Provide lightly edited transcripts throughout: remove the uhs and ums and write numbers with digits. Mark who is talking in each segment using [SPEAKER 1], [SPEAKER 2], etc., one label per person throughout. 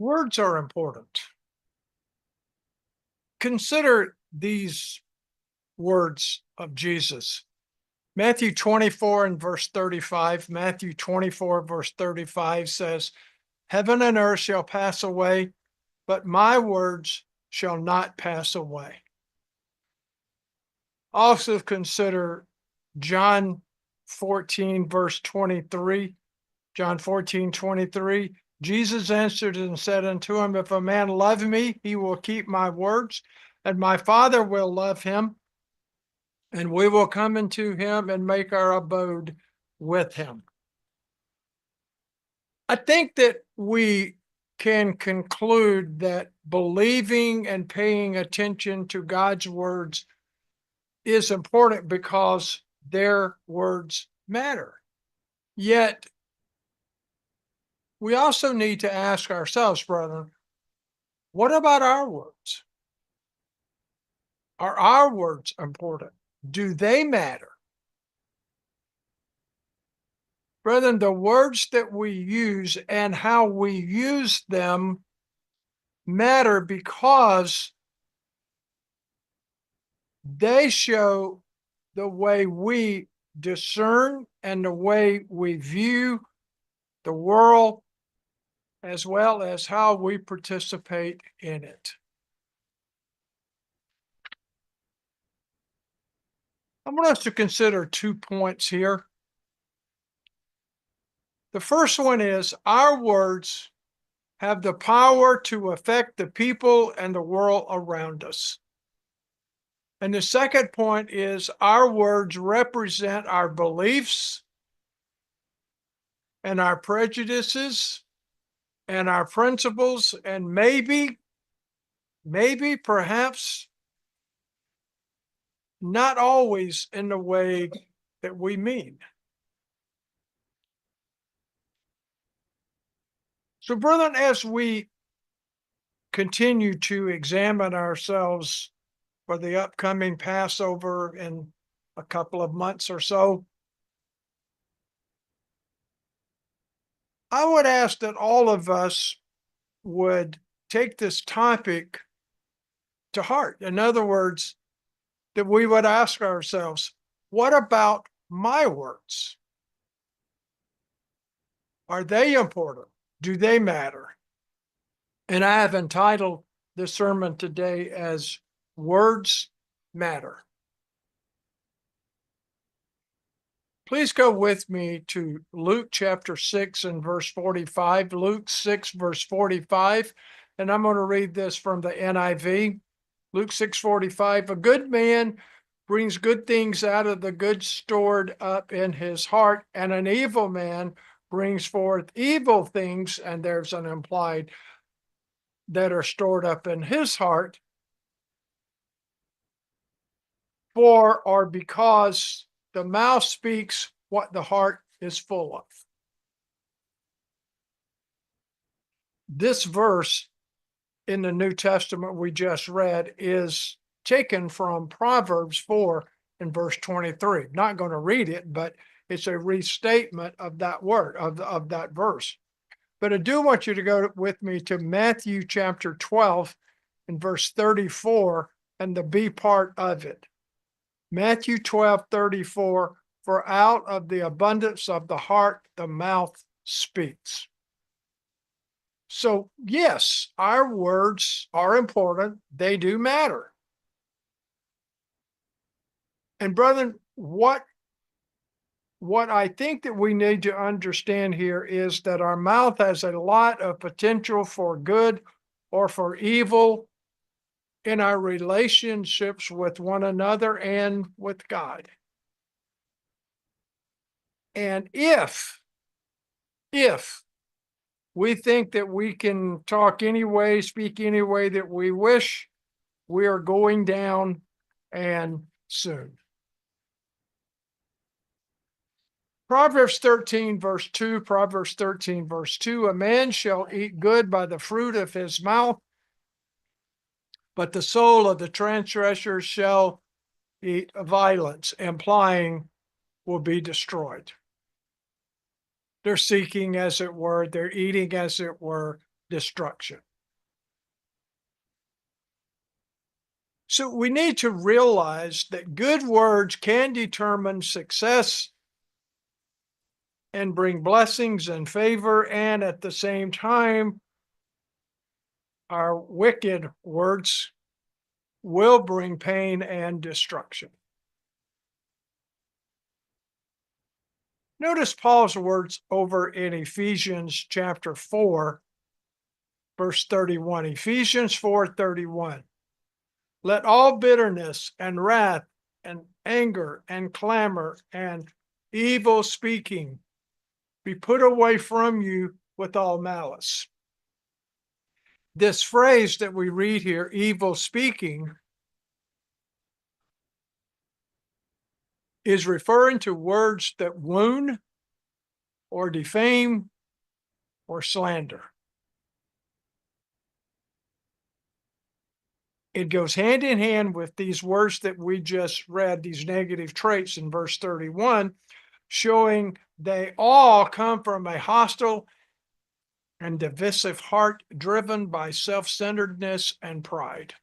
[SPEAKER 1] Words are important. Consider these words of Jesus. Matthew 24 and verse 35. Matthew 24, verse 35 says, "Heaven and earth shall pass away, but my words shall not pass away." Also consider John 14, verse 23. John 14, 23. Jesus answered and said unto him, "If a man love me, he will keep my words, and my Father will love him, and we will come into him and make our abode with him." I think that we can conclude that believing and paying attention to God's words is important because their words matter. Yet, we also need to ask ourselves, brethren, what about our words? Are our words important? Do they matter? Brethren, the words that we use and how we use them matter because they show the way we discern and the way we view the world, as well as how we participate in it. I want us to consider 2 points here. The first one is our words have the power to affect the people and the world around us. And the second point is our words represent our beliefs and our prejudices and our principles, and maybe, perhaps, not always in the way that we mean. So, brethren, as we continue to examine ourselves for the upcoming Passover in a couple of months or so, I would ask that all of us would take this topic to heart. In other words, that we would ask ourselves, what about my words? Are they important? Do they matter? And I have entitled this sermon today as Words Matter. Please go with me to Luke chapter 6 and verse 45. Luke 6, verse 45. And I'm going to read this from the NIV. Luke 6:45. "A good man brings good things out of the good stored up in his heart, and an evil man brings forth evil things," and there's an implied, "that are stored up in his heart, for or because the mouth speaks what the heart is full of." This verse in the New Testament we just read is taken from Proverbs 4 and verse 23. Not going to read it, but it's a restatement of that word, of that verse. But I do want you to go with me to Matthew chapter 12 and verse 34 and the B part of it. Matthew 12:34, "For out of the abundance of the heart, the mouth speaks." So, yes, our words are important. They do matter. And brethren, what I think that we need to understand here is that our mouth has a lot of potential for good or for evil in our relationships with one another and with God. And if we think that we can talk any way, speak any way that we wish, we are going down, and soon. Proverbs 13, verse 2, Proverbs 13, verse 2, "A man shall eat good by the fruit of his mouth, but the soul of the transgressor shall eat violence," implying will be destroyed. They're seeking, as it were, they're eating, as it were, destruction. So we need to realize that good words can determine success and bring blessings and favor, and at the same time, our wicked words will bring pain and destruction. Notice Paul's words over in Ephesians chapter 4, verse 31. Ephesians 4:31. Let all bitterness and wrath and anger and clamor and evil speaking be put away from you with all malice. This phrase that we read here, evil speaking, is referring to words that wound or defame or slander. It goes hand in hand with these words that we just read, these negative traits in verse 31, showing they all come from a hostile and divisive heart driven by self-centeredness and pride.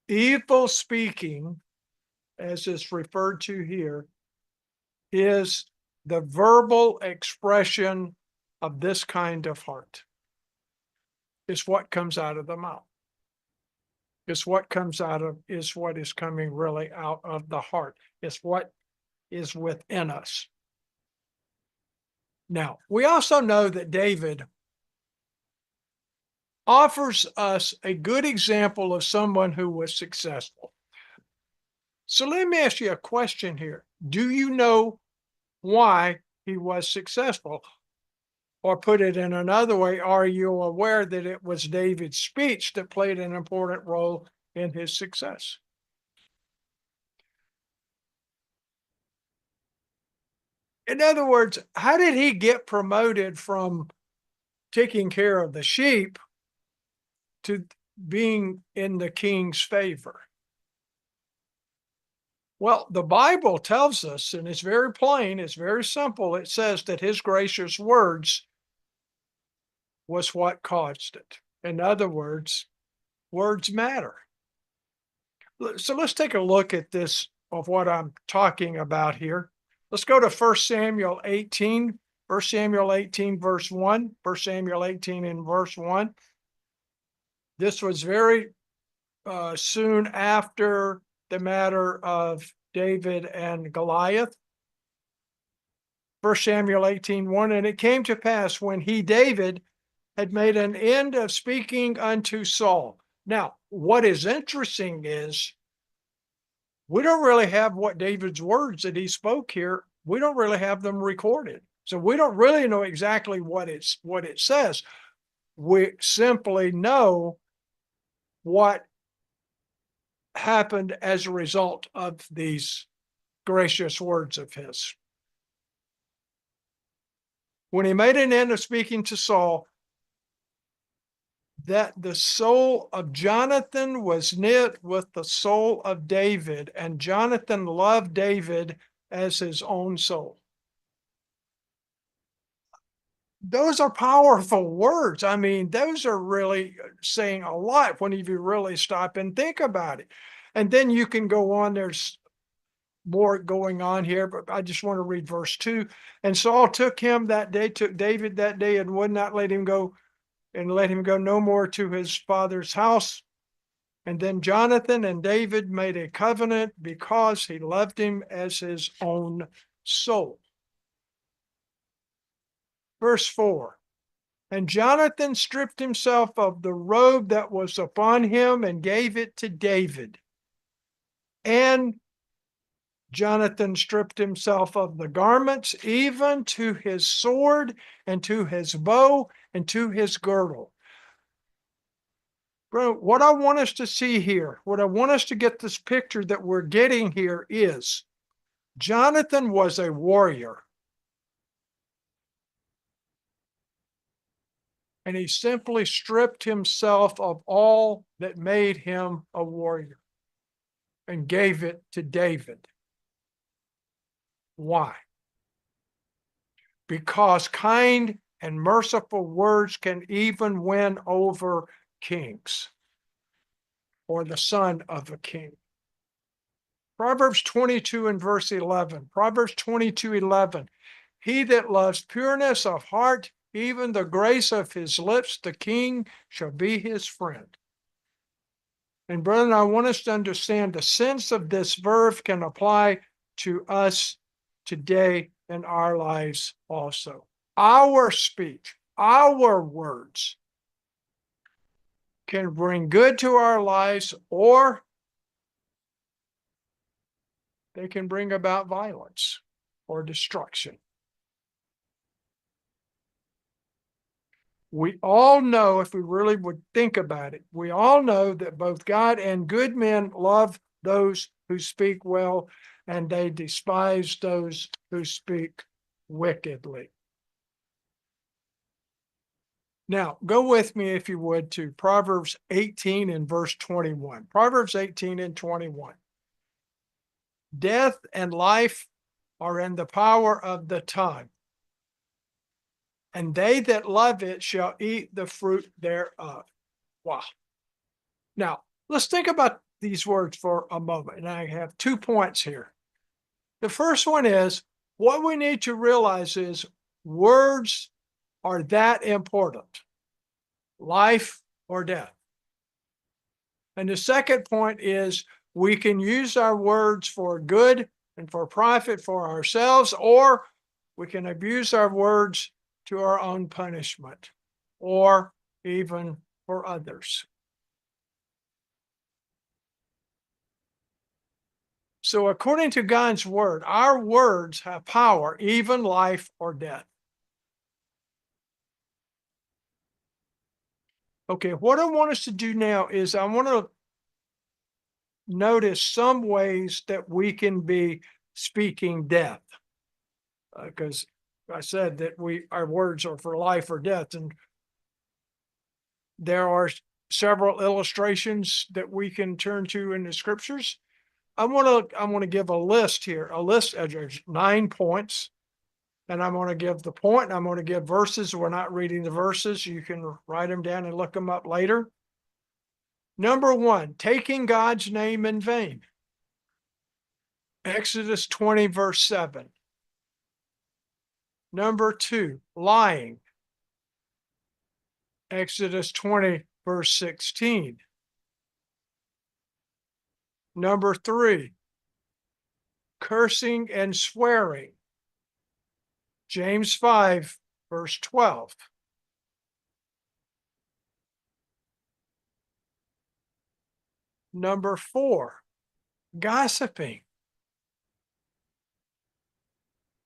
[SPEAKER 1] Evil speaking, as is referred to here, is the verbal expression of this kind of heart. It's what comes out of the mouth. It's what comes out of, is what is coming really out of the heart. It's what is within us. Now, we also know that David offers us a good example of someone who was successful. So let me ask you a question here. Do you know why he was successful? Or put it in another way, are you aware that it was David's speech that played an important role in his success? In other words, how did he get promoted from taking care of the sheep to being in the king's favor? Well, the Bible tells us, and it's very plain, it's very simple. It says that his gracious words was what caused it. In other words matter. So let's take a look at this of what I'm talking about here. Let's go to 1 Samuel 18, 1 Samuel 18, verse 1, 1 Samuel 18 in verse 1. This was very soon after the matter of David and Goliath. 1 Samuel 18:1, and it came to pass when he, David, had made an end of speaking unto Saul. Now, what is interesting is we don't really have what David's words that he spoke here, we don't really have them recorded. So we don't really know exactly what it says. We simply know what happened as a result of these gracious words of his. When he made an end of speaking to Saul, that the soul of Jonathan was knit with the soul of David, and Jonathan loved David as his own soul. Those are powerful words. I mean, those are really saying a lot when you really stop and think about it. And then you can go on, there's more going on here, but I just want to read verse 2. And Saul took David that day, and would not let him go, and let him go no more to his father's house. And then Jonathan and David made a covenant because he loved him as his own soul. Verse 4, and Jonathan stripped himself of the robe that was upon him and gave it to David. And Jonathan stripped himself of the garments, even to his sword and to his bow and to his girdle. Bro, what I want us to see here, what I want us to get this picture that we're getting here is Jonathan was a warrior. And he simply stripped himself of all that made him a warrior and gave it to David. Why? Because kind and merciful words can even win over kings or the son of a king. Proverbs 22 and verse 11. Proverbs 22:11. He that loves pureness of heart, even the grace of his lips, the king shall be his friend. And brethren, I want us to understand the sense of this verb can apply to us today in our lives also. Our speech, our words can bring good to our lives, or they can bring about violence or destruction. We all know, if we really would think about it, we all know that both God and good men love those who speak well, and they despise those who speak wickedly. Now, go with me, if you would, to Proverbs 18 and verse 21. Proverbs 18 and 21. Death and life are in the power of the tongue, and they that love it shall eat the fruit thereof. Wow. Now, let's think about these words for a moment. And I have 2 points here. The first one is, what we need to realize is words are that important, life or death. And the second point is, we can use our words for good and for profit for ourselves, or we can abuse our words to our own punishment, or even for others. So according to God's word, our words have power, even life or death. Okay, what I want us to do now is I want to notice some ways that we can be speaking death. Because I said that our words are for life or death, and there are several illustrations that we can turn to in the scriptures. I want to give a list here, there's 9 points, and I'm going to give the point, and I'm going to give verses. We're not reading the verses. You can write them down and look them up later. Number 1, taking God's name in vain. Exodus 20, verse 7. Number 2, lying. Exodus 20, verse 16. Number 3, cursing and swearing. James 5, verse 12. Number 4, gossiping.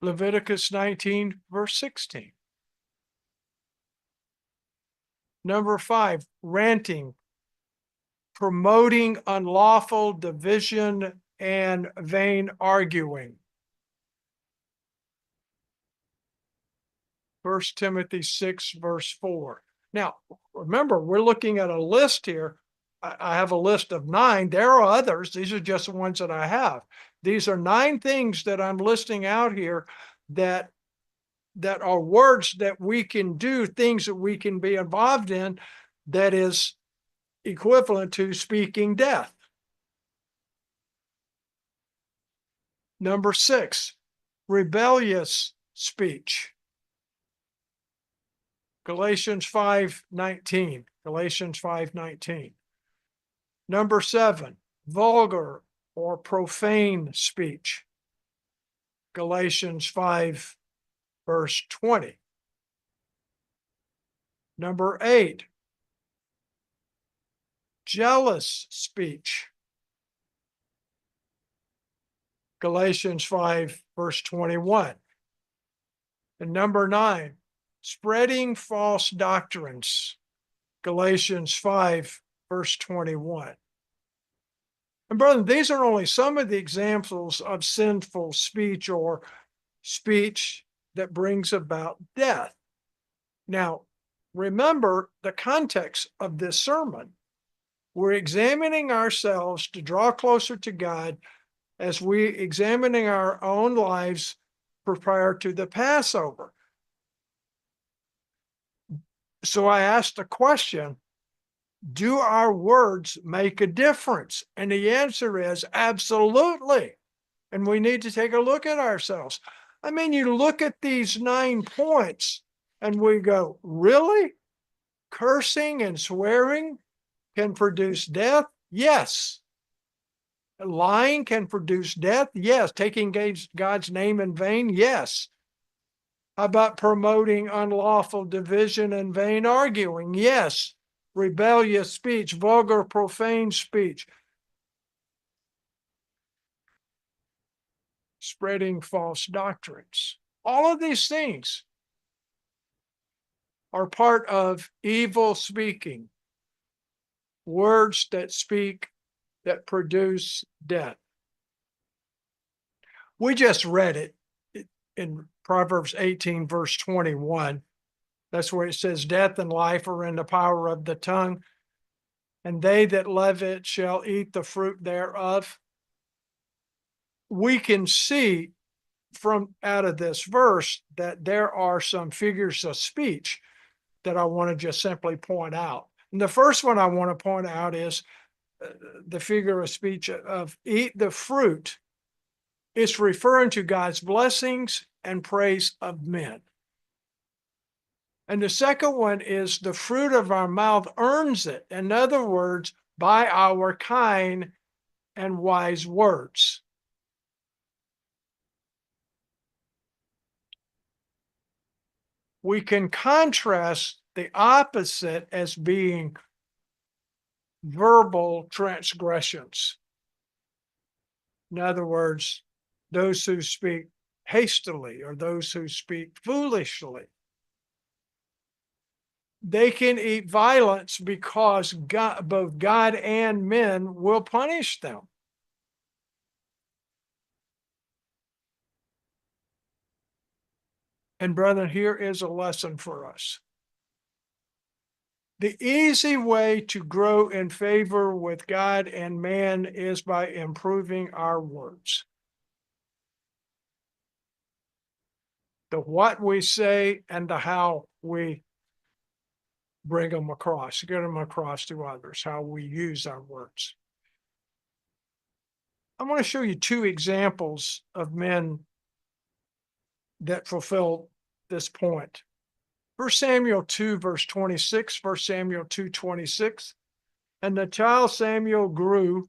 [SPEAKER 1] Leviticus 19, verse 16. Number 5, ranting, promoting unlawful division and vain arguing. 1 Timothy 6, verse 4. Now, remember, we're looking at a list here. I have a list of 9. There are others. These are just the ones that I have. These are 9 things that I'm listing out here that are words that we can do, things that we can be involved in, that is equivalent to speaking death. Number 6, rebellious speech. Galatians 5:19. Galatians 5:19. Number 7, vulgar or profane speech. Galatians 5, verse 20. Number 8, jealous speech. Galatians 5, verse 21. And number 9, spreading false doctrines. Galatians 5, verse 21. And brother, these are only some of the examples of sinful speech or speech that brings about death. Now, remember the context of this sermon. We're examining ourselves to draw closer to God as we examining our own lives prior to the Passover. So I asked the question, do our words make a difference? And the answer is absolutely. And we need to take a look at ourselves. I mean, you look at these 9 points and we go, really? Cursing and swearing can produce death? Yes. Lying can produce death? Yes. Taking God's name in vain? Yes. How about promoting unlawful division and vain arguing? Yes. Rebellious speech, vulgar, profane speech, spreading false doctrines. All of these things are part of evil speaking, words that produce death. We just read it in Proverbs 18, verse 21. That's where it says, death and life are in the power of the tongue, and they that love it shall eat the fruit thereof. We can see from out of this verse that there are some figures of speech that I want to just simply point out. And the first one I want to point out is the figure of speech of eat the fruit. It's referring to God's blessings and praise of men. And the second one is the fruit of our mouth earns it. In other words, by our kind and wise words. We can contrast the opposite as being verbal transgressions. In other words, those who speak hastily or those who speak foolishly. They can eat violence because both God and men will punish them. And brethren, here is a lesson for us. The easy way to grow in favor with God and man is by improving our words. The what we say and the how we bring them across, get them across to others, how we use our words. I want to show you 2 examples of men that fulfill this point. 1 Samuel 2, verse 26, 1 Samuel 2:26. And the child Samuel grew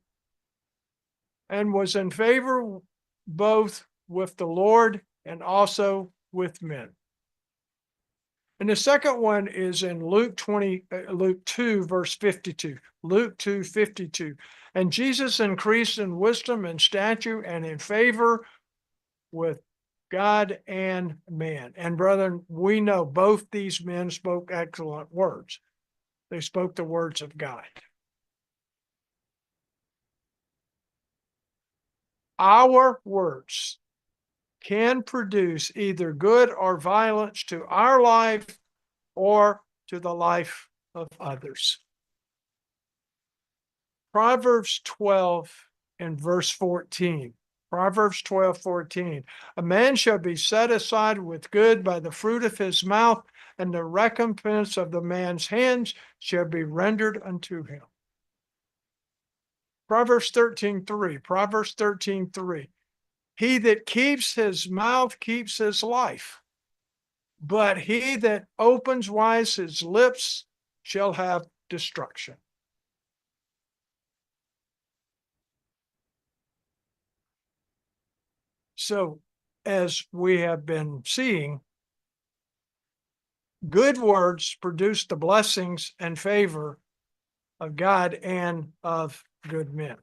[SPEAKER 1] and was in favor both with the Lord and also with men. And the second one is in Luke 2, verse 52. Luke 2:52. And Jesus increased in wisdom and stature and in favor with God and man. And brethren, we know both these men spoke excellent words. They spoke the words of God. Our words can produce either good or violence to our life or to the life of others. Proverbs 12 and verse 14. Proverbs 12:14. A man shall be set aside with good by the fruit of his mouth, and the recompense of the man's hands shall be rendered unto him. Proverbs 13:3. Proverbs 13:3. He that keeps his mouth keeps his life, but he that opens wise his lips shall have destruction. So, as we have been seeing, good words produce the blessings and favor of God and of good men.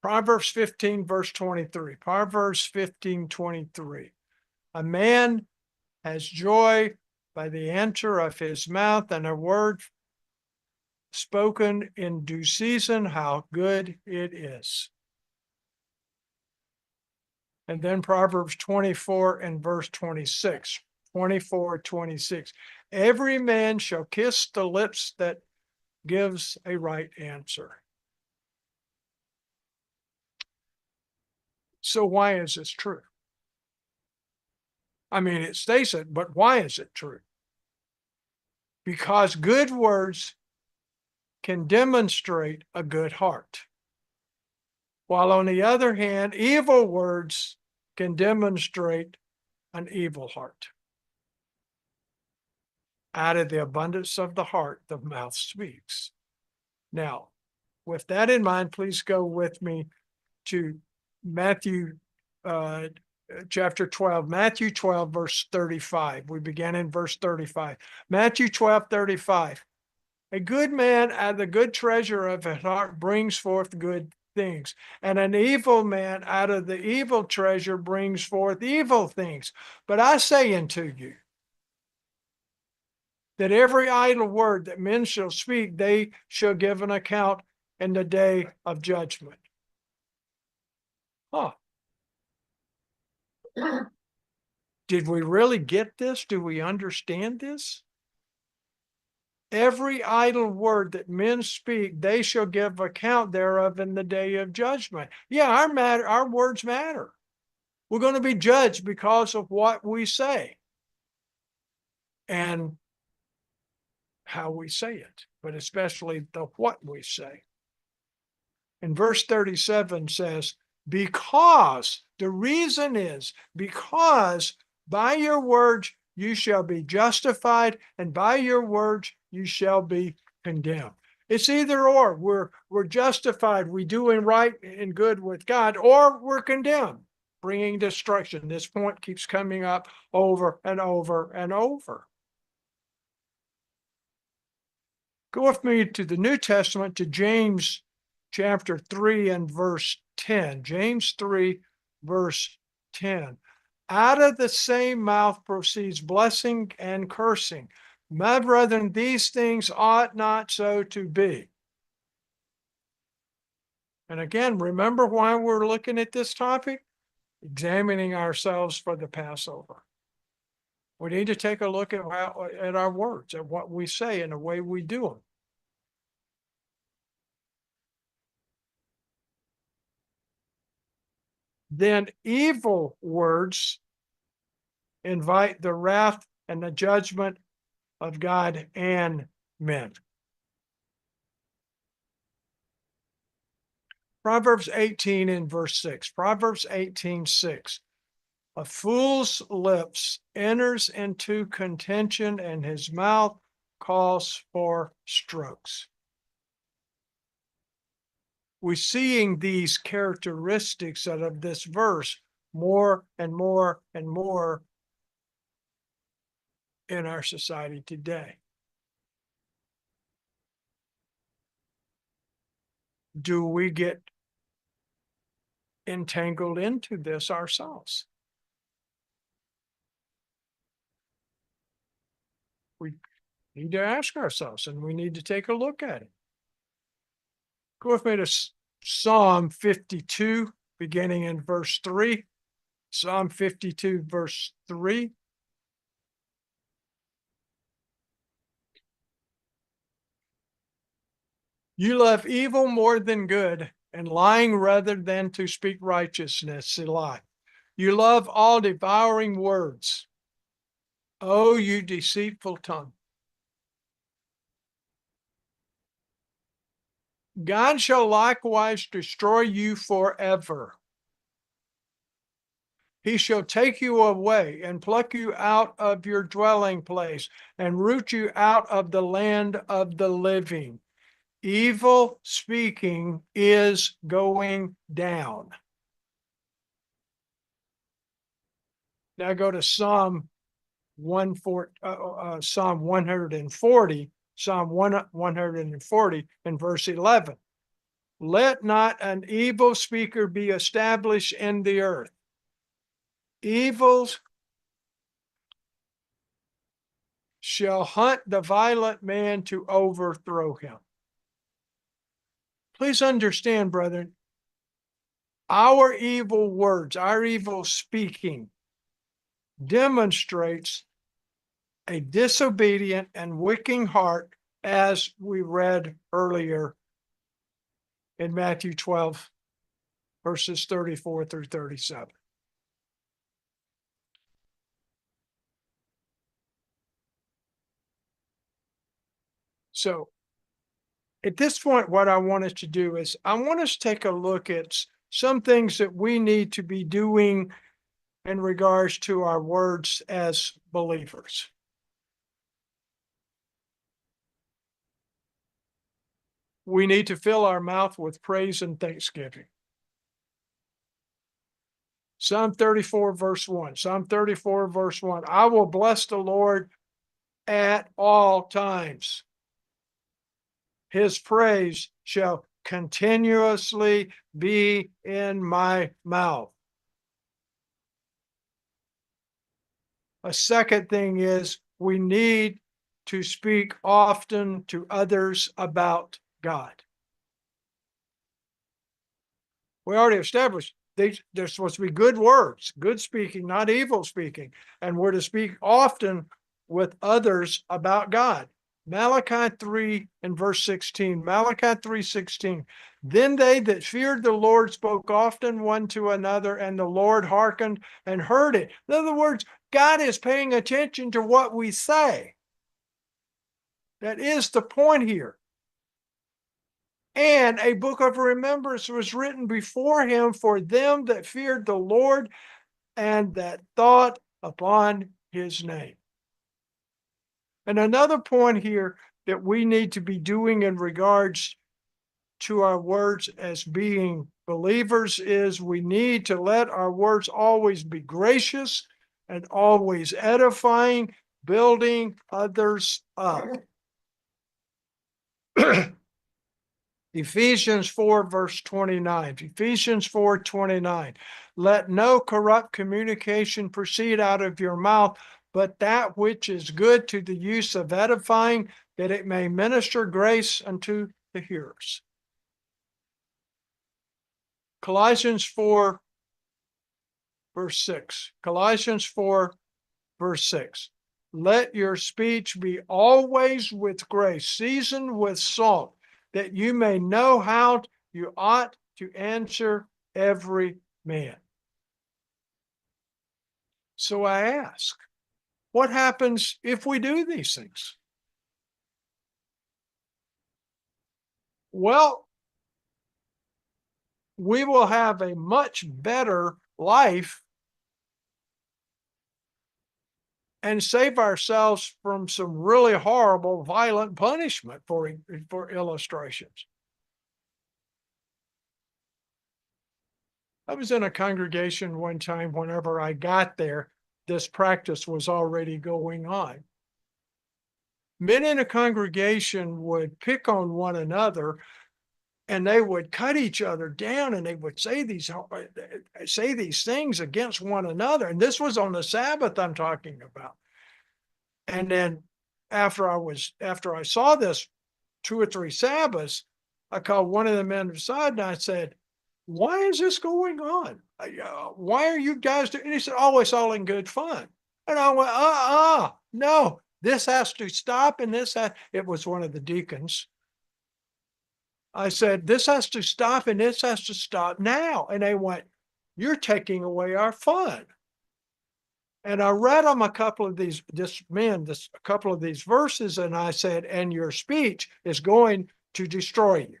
[SPEAKER 1] Proverbs 15, verse 23. Proverbs 15:23. A man has joy by the answer of his mouth, and a word spoken in due season, how good it is. And then Proverbs 24 and verse 26. 24:26. Every man shall kiss the lips that gives a right answer. So why is this true? I mean, it states it, but why is it true? because good words can demonstrate a good heart, while on the other hand, evil words can demonstrate an evil heart. Out of the abundance of the heart, the mouth speaks. Now, with that in mind, please go with me to Matthew chapter 12, Matthew 12, verse 35. We began in verse 35. Matthew 12, 35. A good man out of the good treasure of his heart brings forth good things, and an evil man out of the evil treasure brings forth evil things. But I say unto you, that every idle word that men shall speak, they shall give an account in the day of judgment. Huh. Did we really get this? Do we understand this? Every idle word that men speak, they shall give account thereof in the day of judgment. Yeah, our words matter. We're going to be judged because of what we say and how we say it, but especially the what we say. And verse 37 says, because the reason is because by your words you shall be justified, and by your words you shall be condemned. It's either or. We're justified, we're doing right and good with God, or we're condemned, bringing destruction. This point keeps coming up over and over and over. Go with me to the New Testament, to James chapter 3 and verse 10. James 3, verse 10. Out of the same mouth proceeds blessing and cursing. My brethren, these things ought not so to be. And again, remember why we're looking at this topic? Examining ourselves for the Passover. We need to take a look at our words, at what we say and the way we do them. Then evil words invite the wrath and the judgment of God and men. Proverbs 18 and verse 6. Proverbs 18:6. A fool's lips enters into contention, and his mouth calls for strokes. We're seeing these characteristics out of this verse more and more and more in our society today. Do we get entangled into this ourselves? We need to ask ourselves, and we need to take a look at it. Go with me to Psalm 52, beginning in verse 3. Psalm 52, verse 3. You love evil more than good, and lying rather than to speak righteousness, Selah. You love all devouring words. Oh, you deceitful tongue. God shall likewise destroy you forever. He shall take you away and pluck you out of your dwelling place and root you out of the land of the living. Evil speaking is going down. Now go to Psalm 140, Psalm 140 and verse 11. Let not an evil speaker be established in the earth. Evils shall hunt the violent man to overthrow him. Please understand, brethren, our evil words, our evil speaking demonstrates a disobedient and wicked heart, as we read earlier in Matthew 12, verses 34 through 37. So at this point, what I want us to do is I want us to take a look at some things that we need to be doing in regards to our words as believers. We need to fill our mouth with praise and thanksgiving. Psalm 34, verse 1. Psalm 34, verse 1. I will bless the Lord at all times. His praise shall continuously be in my mouth. A second thing is we need to speak often to others about God. We already established they're supposed to be good words, good speaking, not evil speaking. And we're to speak often with others about God. Malachi 3 and verse 16. Malachi 3:16. Then they that feared the Lord spoke often one to another, and the Lord hearkened and heard it. In other words, God is paying attention to what we say. That is the point here. And a book of remembrance was written before him for them that feared the Lord and that thought upon his name. And another point here that we need to be doing in regards to our words as being believers is we need to let our words always be gracious and always edifying, building others up. Ephesians 4, verse 29. Ephesians 4:29. Let no corrupt communication proceed out of your mouth, but that which is good to the use of edifying, that it may minister grace unto the hearers. Colossians 4, verse 6. Colossians 4, verse 6. Let your speech be always with grace, seasoned with salt, that you may know how you ought to answer every man. So I ask, what happens if we do these things? Well, we will have a much better life and save ourselves from some really horrible, violent punishment for illustrations. I was in a congregation one time. Whenever I got there, this practice was already going on. Men in a congregation would pick on one another, and they would cut each other down, and they would say these things against one another. And this was on the Sabbath I'm talking about. And then after I saw this 2 or 3 Sabbaths, I called one of the men aside and I said, why is this going on? Why are you guys doing? And he said, oh, it's all in good fun. And I went, no, this has to stop. And it was one of the deacons. I said, this has to stop and this has to stop now. And they went, you're taking away our fun. And I read them a couple of these verses, and I said, and your speech is going to destroy you.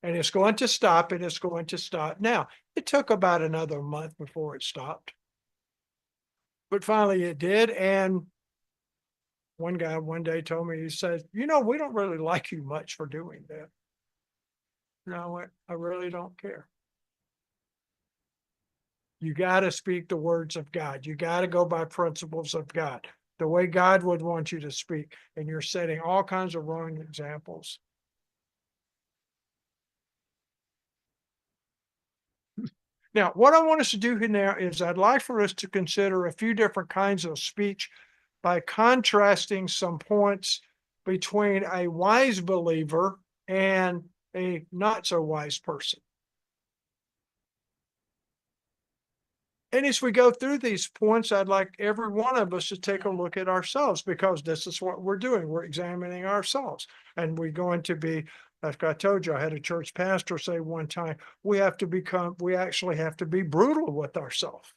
[SPEAKER 1] And it's going to stop, and it's going to stop. Now, it took about another month before it stopped. But finally it did. And one guy one day told me, he said, we don't really like you much for doing that. And I went, I really don't care. You got to speak the words of God. You got to go by principles of God, the way God would want you to speak. And you're setting all kinds of wrong examples. Now, what I want us to do here now is I'd like for us to consider a few different kinds of speech by contrasting some points between a wise believer and a not so wise person. And as we go through these points, I'd like every one of us to take a look at ourselves, because this is what we're doing. We're examining ourselves. And we're going to be, like I told you, I had a church pastor say one time, we actually have to be brutal with ourselves.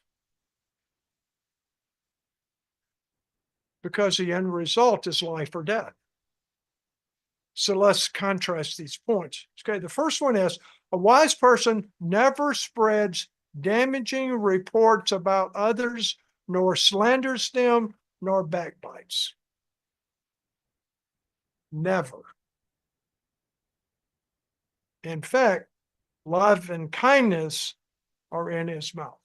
[SPEAKER 1] Because the end result is life or death. So let's contrast these points. Okay, the first one is a wise person never spreads damaging reports about others, nor slanders them, nor backbites. Never. In fact, love and kindness are in his mouth.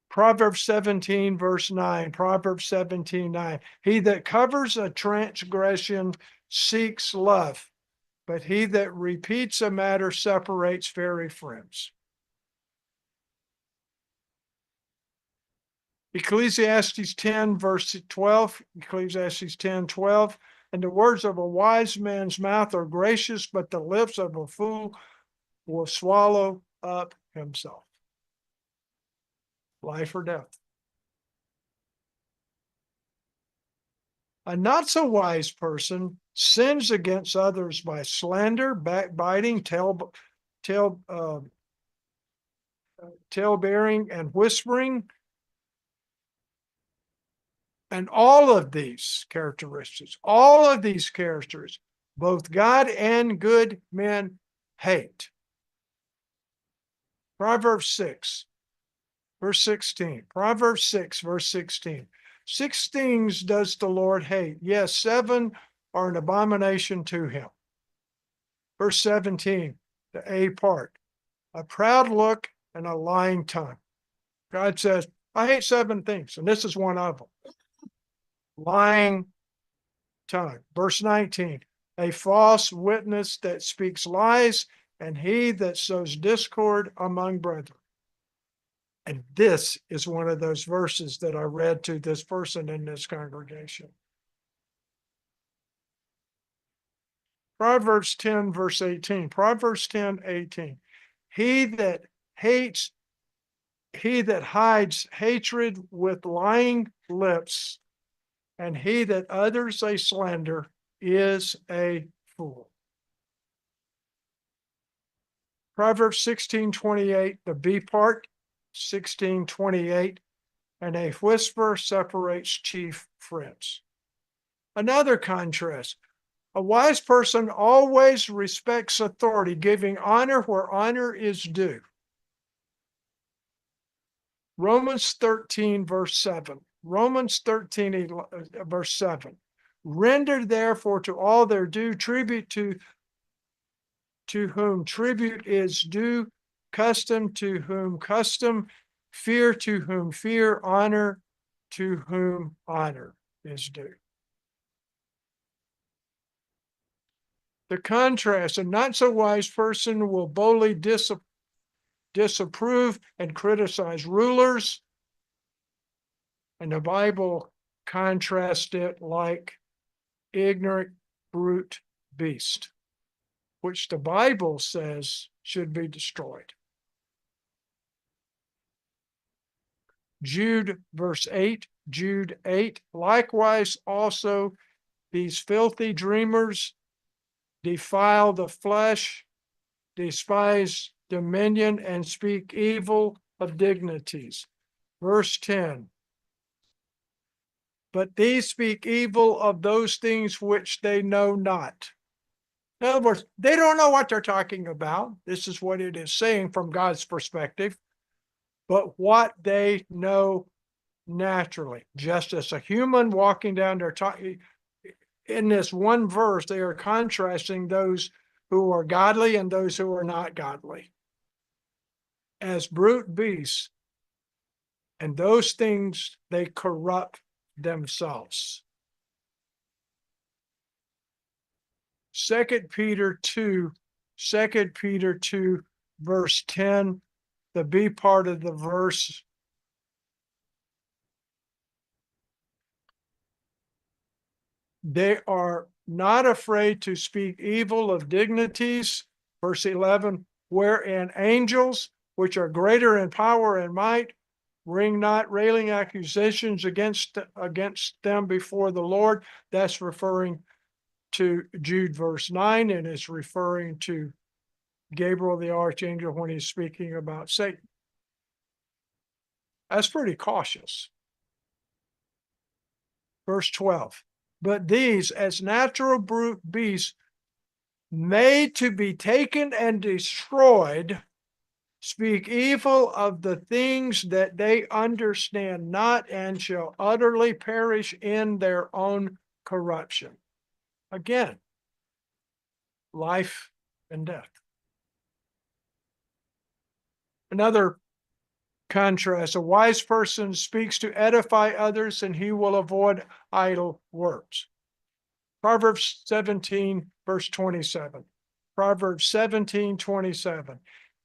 [SPEAKER 1] Proverbs 17, verse 9, Proverbs 17, 9. He that covers a transgression seeks love, but he that repeats a matter separates fairy friends. Ecclesiastes 10, verse 12, Ecclesiastes 10, 12. And the words of a wise man's mouth are gracious, but the lips of a fool will swallow up himself. Life or death. A not so wise person sins against others by slander, backbiting, talebearing, and whispering. And all of these characteristics, both God and good men hate. Proverbs 6, verse 16. Proverbs 6, verse 16. 6 things does the Lord hate. Yes, 7 are an abomination to him. Verse 17, the A part. A proud look and a lying tongue. God says, I hate 7 things, and this is one of them. Lying tongue. Verse 19, a false witness that speaks lies, and he that sows discord among brethren. And this is one of those verses that I read to this person in this congregation. Proverbs 10, verse 18. Proverbs 10, 18. He that hides hatred with lying lips, and he that utters a slander is a fool. Proverbs 16:28, the B part, 16:28, and a whisper separates chief friends. Another contrast, a wise person always respects authority, giving honor where honor is due. Romans 13, verse 7. Romans 13, verse 7. Render therefore to all their due, tribute to whom tribute is due, custom to whom custom, fear to whom fear, honor to whom honor is due. The contrast, a not so wise person will boldly disapprove and criticize rulers, and the Bible contrasts it like ignorant brute beast, which the Bible says should be destroyed. Jude, verse 8, Jude 8, likewise also these filthy dreamers defile the flesh, despise dominion, and speak evil of dignities. Verse 10, but these speak evil of those things which they know not. In other words, they don't know what they're talking about. This is what it is saying from God's perspective. But what they know naturally, just as a human walking down their in this one verse, they are contrasting those who are godly and those who are not godly as brute beasts, and those things they corrupt themselves. 2 Peter 2, verse 10, the B part of the verse. They are not afraid to speak evil of dignities. Verse 11, wherein angels, which are greater in power and might, bring not railing accusations against them before the Lord. That's referring to Jude verse 9, and it's referring to Gabriel the archangel when he's speaking about Satan. That's pretty cautious. Verse 12, but these, as natural beasts, made to be taken and destroyed, speak evil of the things that they understand not, and shall utterly perish in their own corruption. Again, life and death. Another contrast: a wise person speaks to edify others, and he will avoid idle words. Proverbs 17, verse 27. Proverbs 17:27.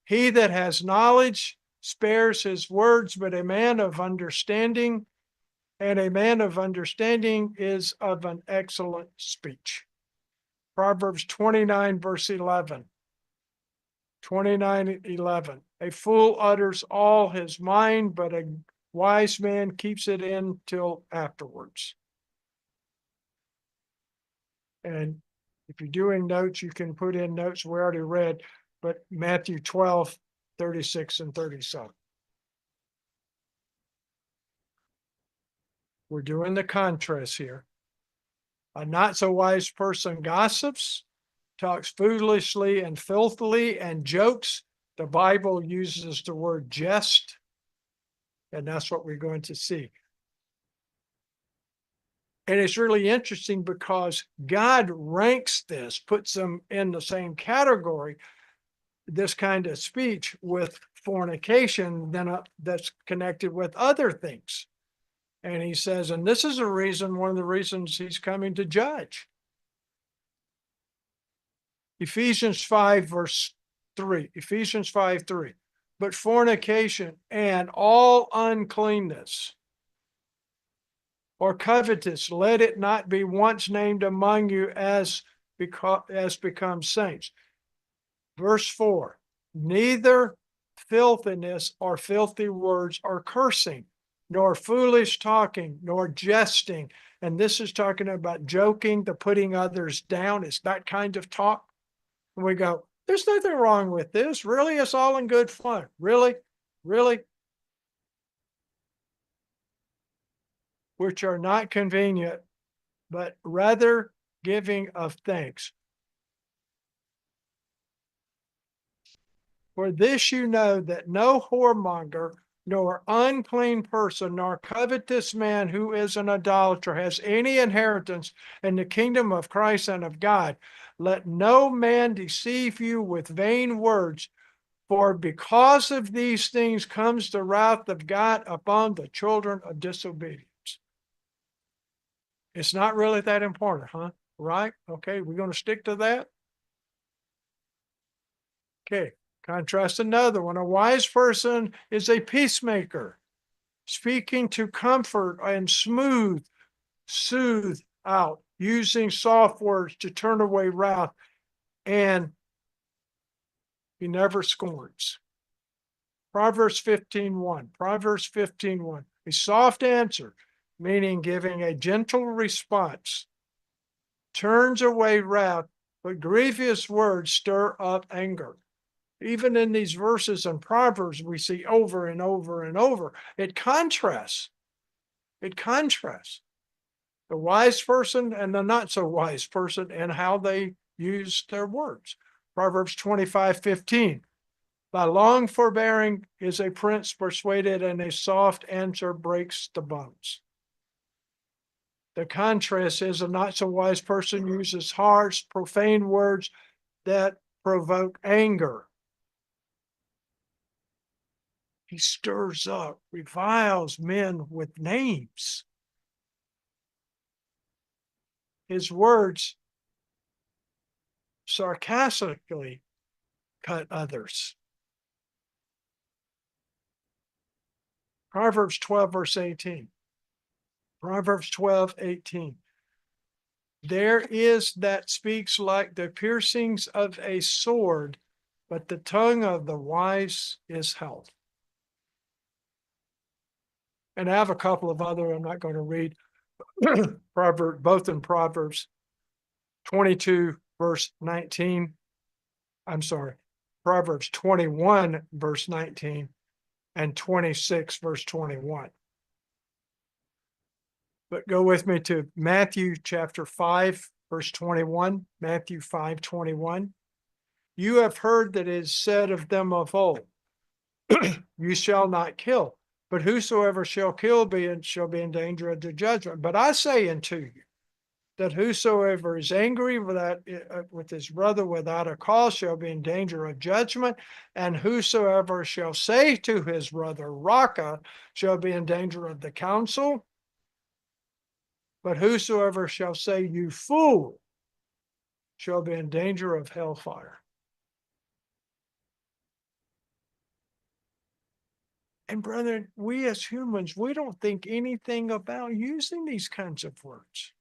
[SPEAKER 1] He that has knowledge spares his words, but a man of understanding is of an excellent speech. Proverbs 29, verse 11. 29:11. A fool utters all his mind, but a wise man keeps it in till afterwards. And if you're doing notes, you can put in notes we already read, but Matthew 12, 36 and 37. We're doing the contrast here. A not so wise person gossips, talks foolishly and filthily, and jokes. The Bible uses the word jest, and that's what we're going to see. And it's really interesting because God ranks this, puts them in the same category, this kind of speech, with fornication, then that's connected with other things. And he says, and this is one of the reasons he's coming to judge. Ephesians 5, verse 3. Ephesians 5:3. But fornication and all uncleanness or covetous, let it not be once named among you as becomes saints. Verse 4. Neither filthiness or filthy words or cursing, nor foolish talking, nor jesting. And this is talking about joking, the putting others down. It's that kind of talk. And we go, there's nothing wrong with this. Really, it's all in good fun. Really? Really? Which are not convenient, but rather giving of thanks. For this you know, that no whoremonger, nor unclean person, nor covetous man who is an idolater has any inheritance in the kingdom of Christ and of God. Let no man deceive you with vain words, for because of these things comes the wrath of God upon the children of disobedience. It's not really that important, huh? Right? Okay, we're going to stick to that. Okay, contrast another one. A wise person is a peacemaker, speaking to comfort and soothe out, using soft words to turn away wrath, and he never scorns. Proverbs 15:1. Proverbs 15:1. A soft answer, meaning giving a gentle response, turns away wrath, but grievous words stir up anger. Even in these verses and Proverbs, we see over and over and over. It contrasts. It contrasts the wise person and the not so wise person and how they use their words. Proverbs 25:15. By long forbearing is a prince persuaded, and a soft answer breaks the bones. The contrast is a not so wise person uses harsh, profane words that provoke anger. He stirs up, reviles men with names. His words sarcastically cut others. Proverbs 12, verse 18. Proverbs 12:18. There is that speaks like the piercings of a sword, but the tongue of the wise is health. And I have a couple of other I'm not going to read. Both in Proverbs 22, verse 19. I'm sorry, Proverbs 21, verse 19, and 26, verse 21. But go with me to Matthew chapter 5, verse 21, Matthew 5:21. You have heard that it is said of them of old, you shall not kill, but whosoever shall kill shall be in danger of the judgment. But I say unto you, that whosoever is angry with his brother without a cause shall be in danger of judgment, and whosoever shall say to his brother, Raka, shall be in danger of the council. But whosoever shall say, you fool, shall be in danger of hellfire. And brethren, we as humans, we don't think anything about using these kinds of words.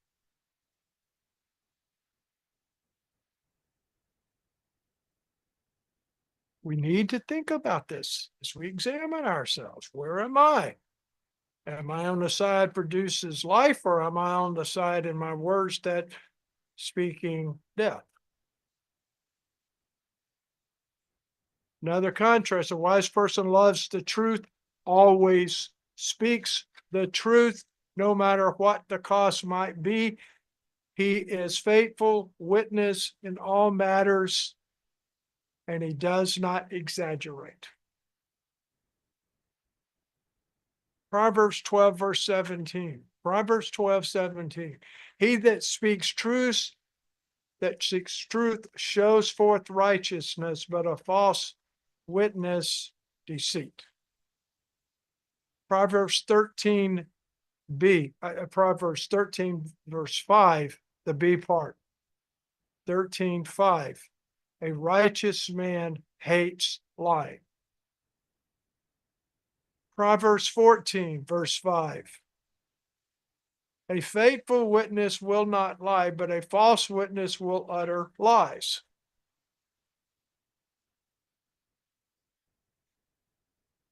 [SPEAKER 1] We need to think about this as we examine ourselves. Where am I? Am I on the side produces life, or am I on the side in my words that speaking death? Another contrast, a wise person loves the truth, always speaks the truth, no matter what the cost might be. He is faithful witness in all matters, and he does not exaggerate. Proverbs 12, verse 17. Proverbs 12:17. He that speaks truth, shows forth righteousness, but a false witness deceit. Proverbs 13b, Proverbs 13, verse 5, the B part. 13:5. A righteous man hates lying. Proverbs 14, verse 5. A faithful witness will not lie, but a false witness will utter lies.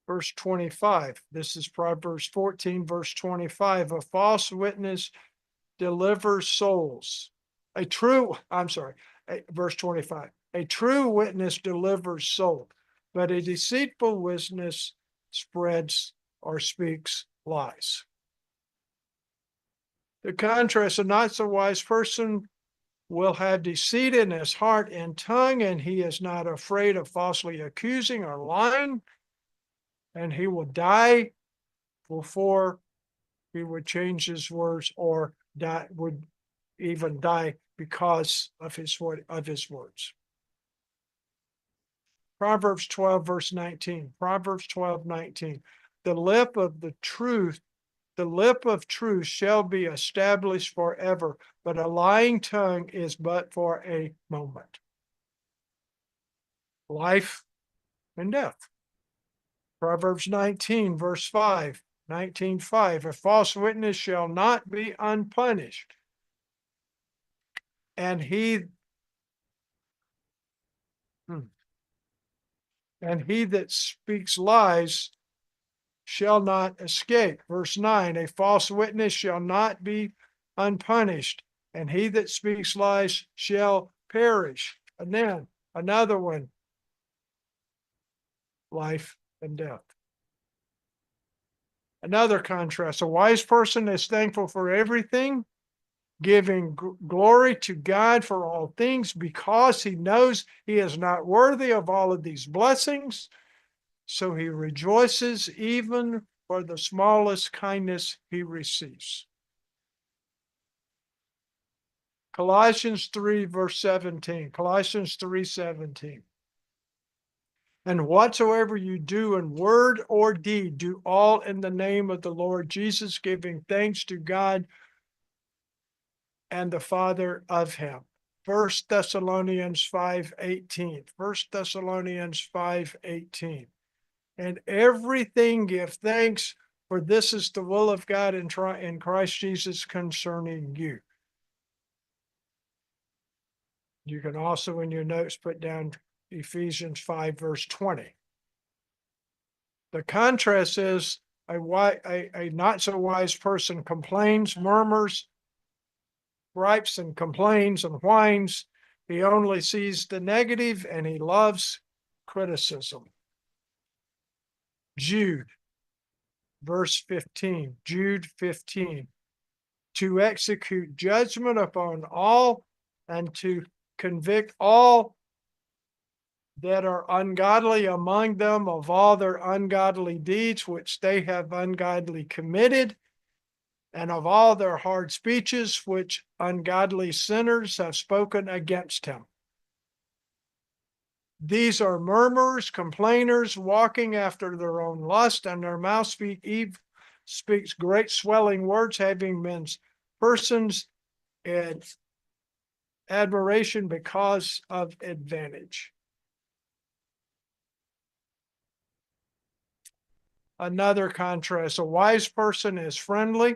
[SPEAKER 1] Verse 25. This is Proverbs 14, verse 25. A false witness delivers souls. Verse 25. A true witness delivers soul, but a deceitful witness spreads or speaks lies. The contrast, a not so wise person will have deceit in his heart and tongue, and he is not afraid of falsely accusing or lying, and he will die before he would change his words, or would even die because of his words. Proverbs 12, verse 19. Proverbs 12:19. The lip of truth shall be established forever, but a lying tongue is but for a moment. Life and death. Proverbs 19, verse 5. 19:5. A false witness shall not be unpunished, and he that speaks lies shall not escape. Verse 9, a false witness shall not be unpunished, and he that speaks lies shall perish. And then another one, life and death. Another contrast, a wise person is thankful for everything, giving glory to God for all things, because he knows he is not worthy of all of these blessings. So he rejoices even for the smallest kindness he receives. Colossians 3, verse 17. Colossians 3:17. And whatsoever you do in word or deed, do all in the name of the Lord Jesus, giving thanks to God and the Father of him. 1 Thessalonians 5:18. 1 Thessalonians 5:18. And everything give thanks, for this is the will of God in Christ Jesus concerning you. You can also in your notes put down Ephesians 5, verse 20. The contrast is a not so wise person complains, murmurs, gripes and complains and whines. He only sees the negative and he loves criticism. Jude, verse 15. Jude 15. to execute judgment upon all, and to convict all that are ungodly among them of all their ungodly deeds which they have ungodly committed, and of all their hard speeches which ungodly sinners have spoken against him. These are murmurers, complainers, walking after their own lust, and their mouth speaks great swelling words, having men's persons in admiration because of advantage. Another contrast: a wise person is friendly,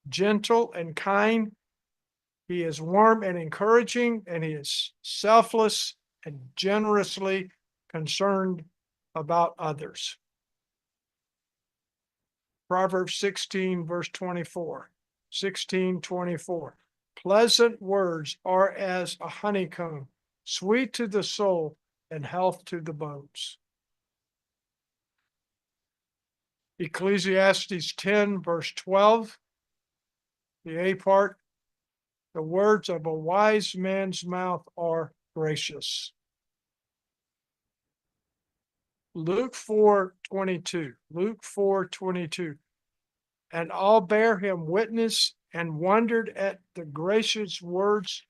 [SPEAKER 1] gentle, and kind. He is warm and encouraging, and he is selfless and generously concerned about others. Proverbs 16, verse 24. 16:24. Pleasant words are as a honeycomb, sweet to the soul and health to the bones. Ecclesiastes 10, verse 12. The A part. The words of a wise man's mouth are gracious. Luke 4:22. Luke 4:22. And all bare him witness and wondered at the gracious words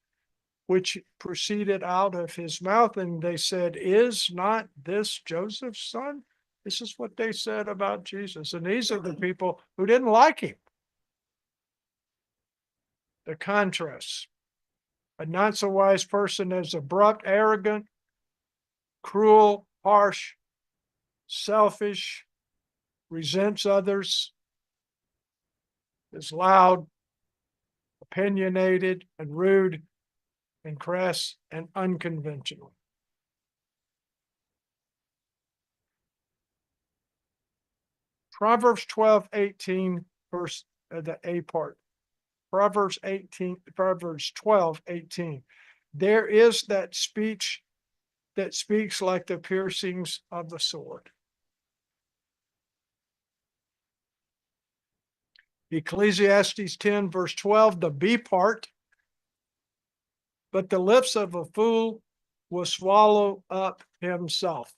[SPEAKER 1] which proceeded out of his mouth. And they said, is not this Joseph's son? This is what they said about Jesus. And these are the people who didn't like him. The contrast: a not so wise person is abrupt, arrogant, cruel, harsh, selfish, resents others, is loud, opinionated, and rude, and crass, and unconventional. Proverbs 12:18, verse the A part. Proverbs 12:18. There is that speech that speaks like the piercings of the sword. Ecclesiastes 10, verse 12, the B part. But the lips of a fool will swallow up himself.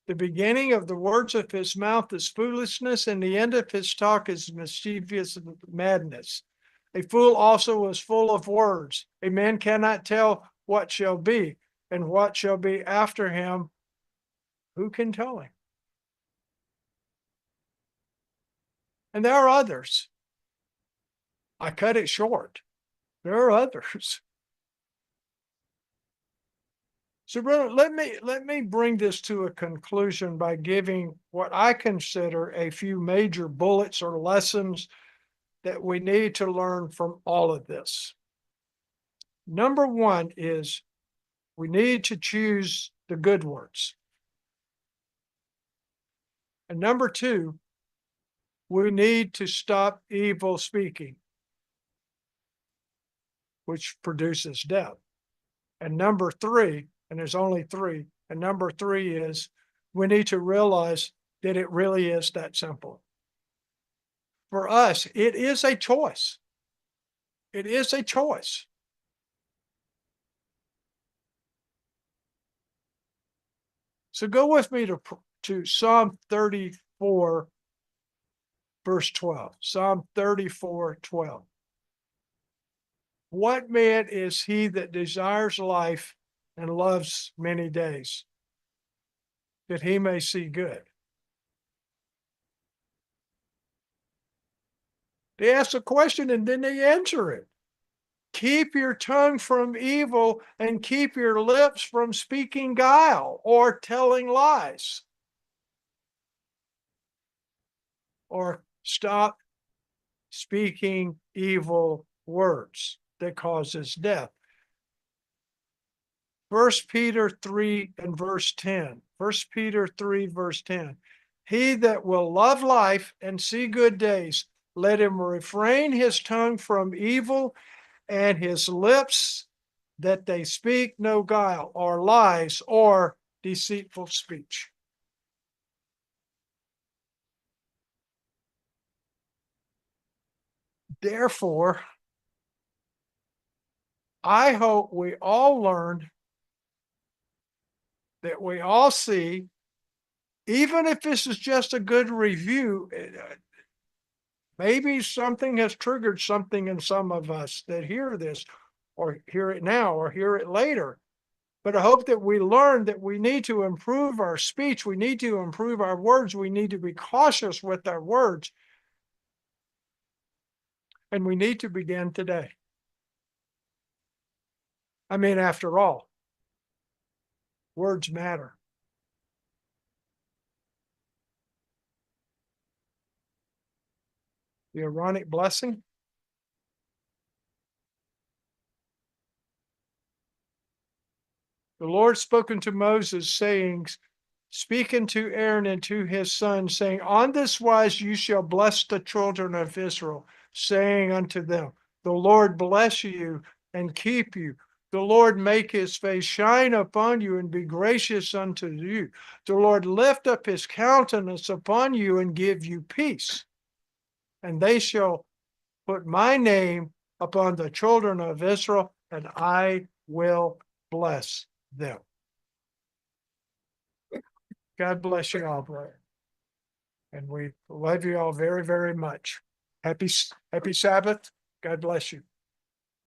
[SPEAKER 1] The beginning of the words of his mouth is foolishness, and the end of his talk is mischievous madness. A fool also is full of words. A man cannot tell what shall be, and what shall be after him, who can tell him? And there are others. I cut it short. There are others. So, brother, let me bring this to a conclusion by giving what I consider a few major bullets or lessons that we need to learn from all of this. Number one is we need to choose the good words. And number two, we need to stop evil speaking, which produces death. And number three, and there's only three, and number three is we need to realize that it really is that simple. For us, it is a choice. It is a choice. So go with me to Psalm 34, verse 12. Psalm 34:12. What man is he that desires life and loves many days, that he may see good? They ask a question and then they answer it. Keep your tongue from evil and keep your lips from speaking guile or telling lies. Or stop speaking evil words that causes death. 1 Peter 3 and verse 10. 1 Peter 3, verse 10. He that will love life and see good days, let him refrain his tongue from evil and his lips that they speak no guile or lies or deceitful speech. Therefore, I hope we all learn, that we all see, even if this is just a good review, maybe something has triggered something in some of us that hear this, or hear it now, or hear it later. But I hope that we learn that we need to improve our speech. We need to improve our words. We need to be cautious with our words. And we need to begin today. I mean, after all, words matter. The Aaronic blessing. The Lord spoke unto Moses, saying, speak unto Aaron and to his sons, saying, on this wise you shall bless the children of Israel, saying unto them, the Lord bless you and keep you. The Lord make his face shine upon you and be gracious unto you. The Lord lift up his countenance upon you and give you peace. And they shall put my name upon the children of Israel, and I will bless them. God bless you all, brother. And we love you all very, very much. Happy Sabbath. God bless you.